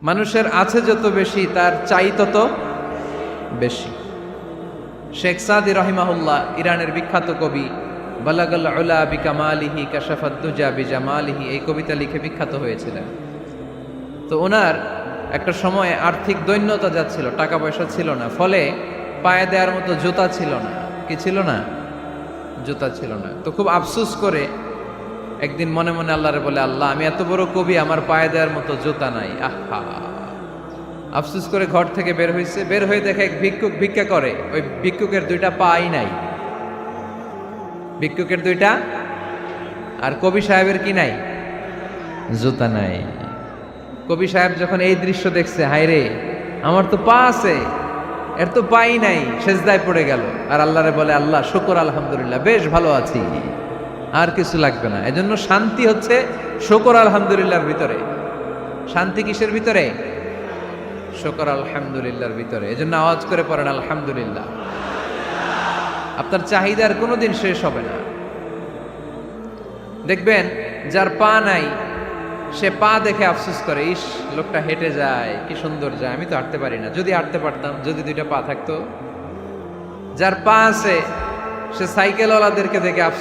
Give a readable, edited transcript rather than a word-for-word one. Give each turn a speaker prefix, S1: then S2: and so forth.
S1: মানুষের আছে যত বেশি তার চাই তত বেশি। শেখ সাদি রহিমাহুল্লাহ, ইরানের বিখ্যাত কবি, বালাগাল উলা বিকামালিহি কাশাফাদ দুজা বিজামালিহি, এই কবিতা লিখে বিখ্যাত হয়েছিলেন। তো ওনার একটা সময়ে আর্থিক দৈন্যতা যাচ্ছিল, টাকা পয়সা ছিল না, ফলে পায়ে দেওয়ার মতো জুতা ছিল না। কি ছিল না? জুতা ছিল না। তো খুব আফসোস করে একদিন মনে মনে আল্লাহরে বলে, আল্লাহ আমি এত বড় কবি, আমার পায়ে দেওয়ার মতো জুতা নাই। আহা, আফসোস করে ঘর থেকে বের হয়েছে। বের হয়ে দেখে এক ভিক্ষুক ভিক্ষা করে, ওই ভিক্ষুকের দুইটা পাই নাই। ভিক্ষুকের দুইটা, আর কবি সাহেবের কি নাই? জুতা নাই। কবি সাহেব যখন এই দৃশ্য দেখছে, হায় রে, আমার তো পা আছে, এর তো পাই নাই, সেজদায় পড়ে গেল। আর আল্লাহরে বলে, আল্লাহ শুকর আলহামদুলিল্লাহ, বেশ ভালো আছি, আর কিছু লাগবে না। এজন্য শান্তি হচ্ছে শুকর আলহামদুলিল্লাহর ভিতরে। শান্তি কিসের ভিতরে? শুকর আলহামদুলিল্লাহর ভিতরে। এজন্য আওয়াজ করে পড়েন আলহামদুলিল্লাহ। আপনার চাহিদার কোনোদিন শেষ হবে না। দেখবেন যার পা নাই, সে পা দেখে আফসোস করে, ইস লোকটা হেঁটে যায়, কি সুন্দর যায়, আমি তো হাঁটতে পারি না, যদি হাঁটতে পারতাম, যদি দুইটা পা থাকতো। যার পা আছে, সে সাইকেলওয়ালাদেরকে দেখে আফসোস